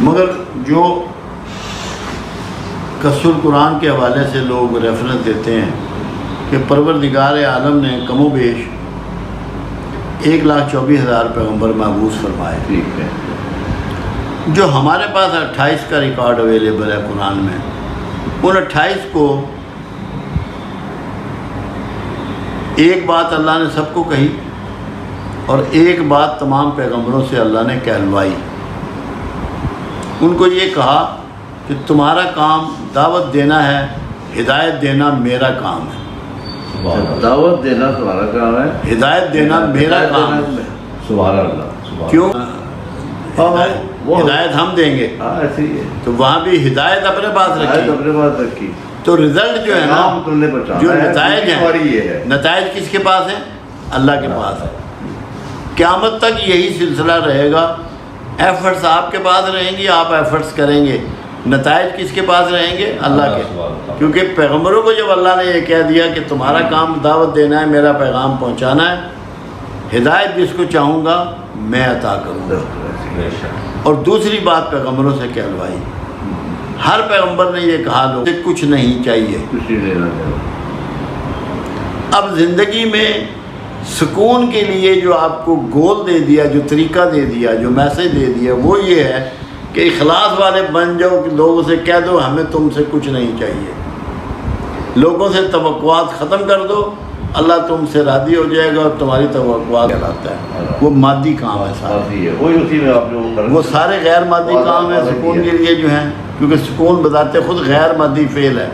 مگر جو قصر قرآن کے حوالے سے لوگ ریفرنس دیتے ہیں کہ پروردگار عالم نے کم و بیش 1,24,000 پیغمبر مبعوث فرمائے. ٹھیک ہے. جو ہمارے پاس 28 کا ریکارڈ اویلیبل ہے قرآن میں، ان 28 کو ایک بات اللہ نے سب کو کہی اور ایک بات تمام پیغمبروں سے اللہ نے کہلوائی. ان کو یہ کہا کہ تمہارا کام دعوت دینا ہے، ہدایت دینا میرا کام ہے. دعوت دینا تمہارا کام ہے، ہدایت دینا میرا کام ہے. سبحان اللہ. کیوں؟ ہدایت ہم دیں گے. ایسے ہی ہے. تو وہاں بھی ہدایت اپنے پاس رکھی، اپنے پاس رکھی. تو رزلٹ جو ہے نا، جو نتائج ہیں، نتائج کس کے پاس ہیں؟ اللہ کے پاس ہے. قیامت تک یہی سلسلہ رہے گا. ایفرٹس آپ کے پاس رہیں گی، آپ ایفرٹس کریں گے. نتائج کس کے پاس رہیں گے؟ اللہ کے. کیونکہ پیغمبروں کو جب اللہ نے یہ کہہ دیا کہ تمہارا کام دعوت دینا ہے، میرا پیغام پہنچانا ہے، ہدایت جس کو چاہوں گا میں عطا کروں گا. اور دوسری بات پیغمبروں سے کہلوائی. ہر پیغمبر نے یہ کہا لوگوں سے کچھ نہیں چاہیے. اب زندگی میں سکون کے لیے جو آپ کو گول دے دیا، جو طریقہ دے دیا، جو میسج دے دیا، وہ یہ ہے کہ اخلاص والے بن جاؤ. کہ لوگوں سے کہہ دو ہمیں تم سے کچھ نہیں چاہیے. لوگوں سے توقعات ختم کر دو، اللہ تم سے راضی ہو جائے گا اور تمہاری توقعات کہلاتا ہے. وہ مادی کام ہے سارے، وہ سارے غیر مادی کام ہیں سکون کے لیے جو ہیں. کیونکہ سکون بذات خود غیر مادی فعل ہے،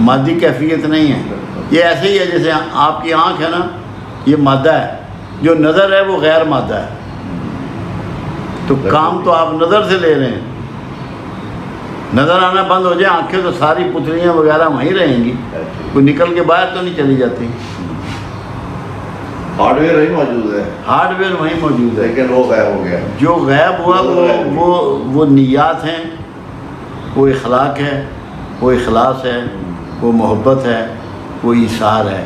مادی کیفیت نہیں ہے. یہ ایسے ہی ہے جیسے آپ کی آنکھ ہے نا، یہ مادہ ہے. جو نظر ہے وہ غیر مادہ ہے. تو کام تو آپ نظر سے لے رہے ہیں. نظر آنا بند ہو جائے آنکھیں تو ساری پتلیاں وغیرہ وہیں رہیں گی، کوئی نکل کے باہر تو نہیں چلی جاتی. ہارڈ ویئر وہیں موجود ہے، ہارڈ ویئر وہیں موجود ہے، لیکن وہ غائب ہو گیا. جو غائب ہوا وہ نیات ہیں، وہ اخلاق ہے، وہ اخلاص ہے، وہ محبت ہے، وہ ایثار ہے،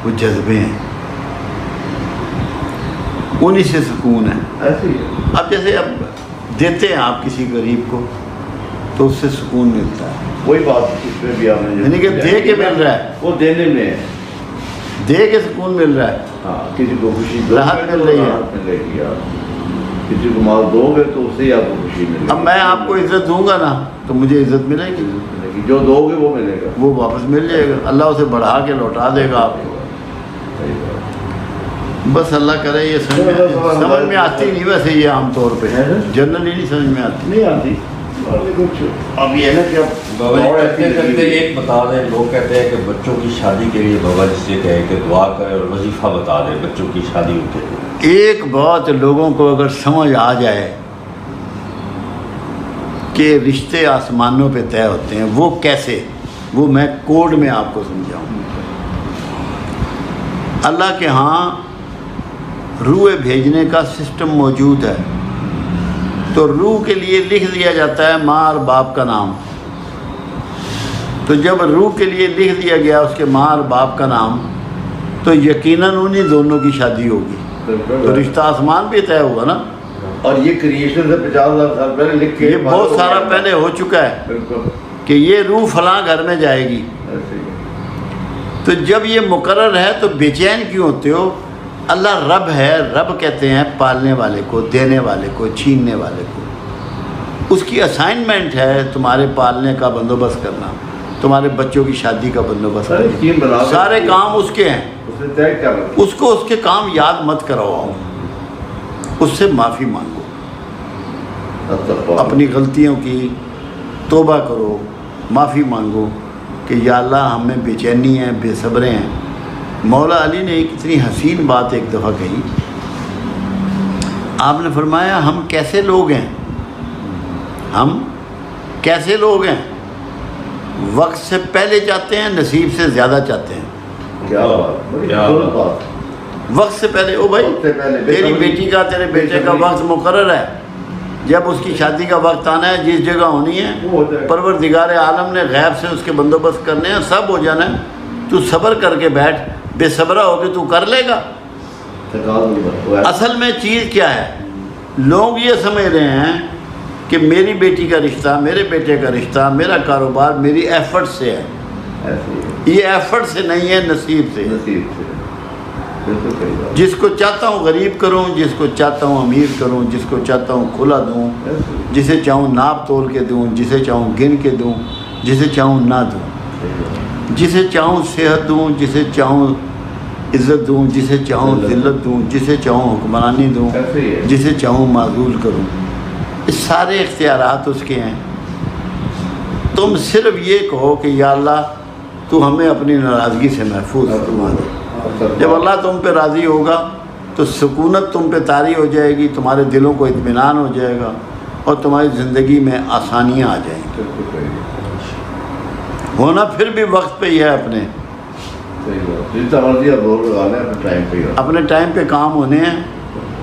وہ جذبے ہیں. انہی سے سکون ہے. ایسے ہی ہے. اب جیسے اب دیتے ہیں آپ کسی غریب کو تو اس سے سکون ملتا ہے. وہی بات اس میں بھی آپ نے یعنی کہ دے کے مل رہا ہے، وہ دینے میں ہے. دے کے سکون مل رہا ہے. ہاں، کسی کو خوشی راحت مل رہی ہے. ملے گی. کسی کو مال دو گے تو اس سے ہی آپ کو خوشی ملے گی. اب میں آپ کو عزت دوں گا نا تو مجھے عزت ملے گی. جو دو گے وہ ملے گا، وہ واپس مل جائے گا. اللہ اسے بڑھا کے لوٹا دے گا آپ کو. بس اللہ کرے یہ سمجھ میں آتی نہیں. ویسے یہ عام طور پہ جنرلی نہیں سمجھ میں آتی. نہیں آتی. اب یہ ہے کہ بابا جی کرتے ایک بتا دیں. لوگ کہتے ہیں کہ بچوں کی شادی کے لیے بابا جی سے کہے کہ دعا کرے اور وظیفہ بتا دیں بچوں کی شادی ہوتے ہیں. ایک بات لوگوں کو اگر سمجھ آ جائے کہ رشتے آسمانوں پہ طے ہوتے ہیں، وہ کیسے، وہ میں کوڈ میں آپ کو سمجھاؤں. اللہ کے ہاں روح بھیجنے کا سسٹم موجود ہے. تو روح کے لیے لکھ دیا جاتا ہے ماں اور باپ کا نام. تو جب روح کے لیے لکھ دیا گیا اس کے ماں اور باپ کا نام تو یقیناً انہیں دونوں کی شادی ہوگی. تو رشتہ آسمان پہ طے ہوگا نا. اور یہ کریشن سے 50,000 سال پہلے لکھ کے یہ بہت سارا پہلے ہو چکا ہے بالکل کہ یہ روح فلاں گھر میں جائے گی. تو جب یہ مقرر ہے تو بے چین کیوں ہوتے ہو؟ اللہ رب ہے. رب کہتے ہیں پالنے والے کو، دینے والے کو، چھیننے والے کو. اس کی اسائنمنٹ ہے تمہارے پالنے کا بندوبست کرنا، تمہارے بچوں کی شادی کا بندوبست کرنا. سارے کام اس کے ہیں. اس کو اس کے کام یاد مت کرواؤ، اس سے معافی مانگو، اپنی غلطیوں کی توبہ کرو، معافی مانگو کہ یا اللہ ہمیں بے چینی ہے، بے صبریں ہیں. مولا علی نے ایک اتنی حسین بات ایک دفعہ کہی. آپ نے فرمایا ہم کیسے لوگ ہیں، ہم کیسے لوگ ہیں، وقت سے پہلے چاہتے ہیں، نصیب سے زیادہ چاہتے ہیں. کیا بات. وقت سے پہلے، او بھائی تیری بیٹی کا، تیرے بیٹے کا وقت مقرر ہے. جب اس کی شادی کا وقت آنا ہے، جس جگہ ہونی ہے، پروردگار عالم نے غیب سے اس کے بندوبست کرنے ہیں، سب ہو جانا ہے. تو صبر کر کے بیٹھ. بے صبرہ ہو کے تو کر لے گا. اصل میں چیز کیا ہے؟ لوگ یہ سمجھ رہے ہیں کہ میری بیٹی کا رشتہ، میرے بیٹے کا رشتہ، میرا کاروبار میری ایفرٹ سے ہے، ایسے ہی یہ ایفرٹ سے نہیں ہے، نصیب سے ہے۔ نصیب سے بالکل صحیح بات جس کو چاہتا ہوں غریب کروں، جس کو چاہتا ہوں امیر کروں، جس کو چاہتا ہوں کھلا دوں، ایسے ہی جسے چاہوں ناپ تول کے دوں، جسے چاہوں گن کے دوں، جسے چاہوں نہ دوں، صحیح بات جسے چاہوں صحت دوں، جسے چاہوں عزت دوں، جسے چاہوں ذلت دوں، جسے چاہوں حکمرانی دوں، ایسے ہی ہے جسے چاہوں معزول کروں۔ یہ سارے اختیارات اس کے ہیں۔ تم صرف یہ کہو کہ یا اللہ تو ہمیں اپنی ناراضگی سے محفوظ فرما دے۔ جب اللہ تم پہ راضی ہوگا تو سکونت تم پہ طاری ہو جائے گی، تمہارے دلوں کو اطمینان ہو جائے گا اور تمہاری زندگی میں آسانیاں آ جائیں گی۔ بالکل صحیح ہونا پھر بھی وقت پہ ہی ہے، اپنے صحیح بات، جتنا مرضی آپ زور لگا لیں اپنے ٹائم پہ ہی رہو۔ اپنے ٹائم پہ کام ہونے ہیں۔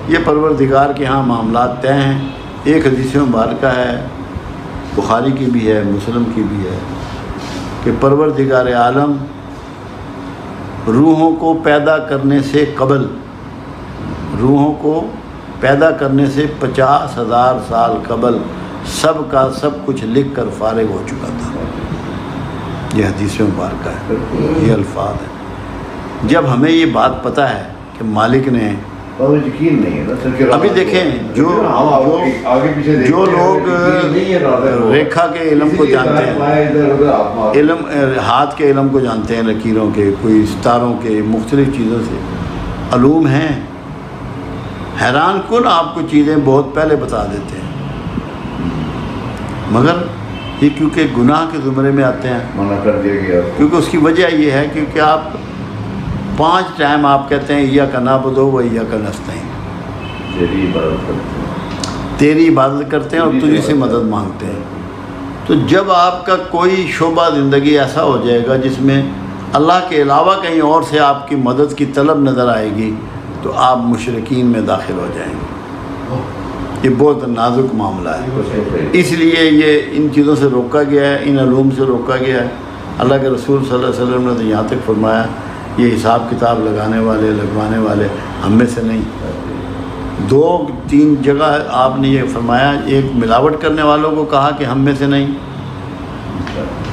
یہ پروردگار کے ہاں معاملات طے ہیں۔ ایک حدیث مبارکہ ہے، بخاری کی بھی ہے، مسلم کی بھی ہے، کہ پروردگار عالم روحوں کو پیدا کرنے سے قبل، روحوں کو پیدا کرنے سے 50,000 سال قبل سب کا سب کچھ لکھ کر فارغ ہو چکا تھا۔ یہ حدیث مبارکہ ہے، یہ الفاظ ہیں۔ جب ہمیں یہ بات پتہ ہے کہ مالک نے، اور یقین نہیں ہے نا سر کہ ابھی دیکھیں جو آگے پیچھے جو لوگ ریکھا کے علم کو جانتے ہیں، علم ہاتھ کے علم کو جانتے ہیں، لکیروں کے، کوئی ستاروں کے، مختلف چیزوں سے علوم ہیں، حیران کن آپ کو چیزیں بہت پہلے بتا دیتے ہیں، مگر یہ کیونکہ گناہ کے زمرے میں آتے ہیں، منع کر دیا گیا۔ کیونکہ اس کی وجہ یہ ہے کیونکہ آپ 5 ٹائم آپ کہتے ہیں یا کا نعبدو و یا کا نستعین، تیری عبادت کرتے ہیں، تیری عبادت کرتے ہیں اور تجھ سے مدد مانگتے ہیں۔ تو جب آپ کا کوئی شعبہ زندگی ایسا ہو جائے گا جس میں اللہ کے علاوہ کہیں اور سے آپ کی مدد کی طلب نظر آئے گی تو آپ مشرکین میں داخل ہو جائیں گے۔ یہ بہت نازک معاملہ ہے، اس لیے یہ ان چیزوں سے روکا گیا ہے، ان علوم سے روکا گیا ہے۔ اللہ کے رسول صلی اللہ علیہ وسلم نے تو یہاں تک فرمایا یہ حساب کتاب لگانے والے لگوانے والے ہم میں سے نہیں۔ 2-3 جگہ آپ نے یہ فرمایا، ایک ملاوٹ کرنے والوں کو کہا کہ ہم میں سے نہیں،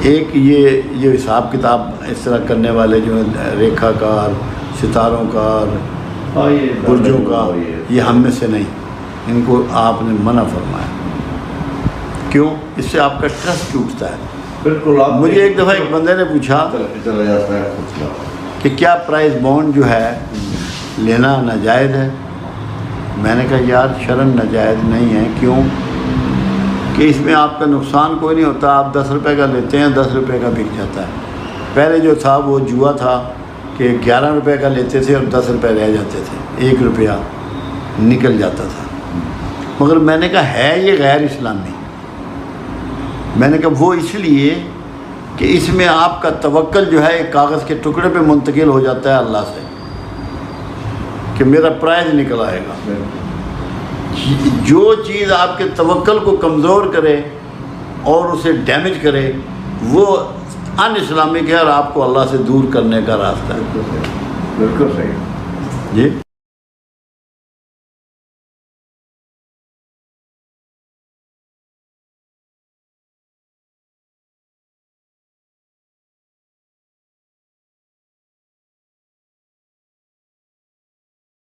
ایک یہ حساب کتاب اس طرح کرنے والے جو ریکھا کار، ستاروں کار، برجوں کا، یہ ہم میں سے نہیں، ان کو آپ نے منع فرمایا۔ کیوں؟ اس سے آپ کا ٹرسٹ ٹوٹتا ہے۔ بالکل۔ مجھے ایک دفعہ ایک بندے نے پوچھا چلا جاتا ہے خود کا۔ کہ کیا پرائز بانڈ جو ہے لینا ناجائز ہے؟ میں نے کہا یار شرعاً ناجائز نہیں ہے۔ کیوں؟ کہ اس میں آپ کا نقصان کوئی نہیں ہوتا، آپ 10 روپے کا لیتے ہیں، 10 روپے کا بک جاتا ہے۔ پہلے جو تھا وہ جوا تھا کہ 11 روپے کا لیتے تھے اور 10 روپے رہ جاتے تھے، 1 روپیہ نکل جاتا تھا۔ مگر میں نے کہا ہے یہ غیر اسلامی۔ میں نے کہا وہ اس لیے کہ اس میں آپ کا توکل جو ہے ایک کاغذ کے ٹکڑے پہ منتقل ہو جاتا ہے اللہ سے کہ میرا پرائز نکل آئے گا۔ جو چیز آپ کے توکل کو کمزور کرے اور اسے ڈیمیج کرے وہ ان اسلامک ہے اور آپ کو اللہ سے دور کرنے کا راستہ ہے۔ بالکل صحیح۔ جی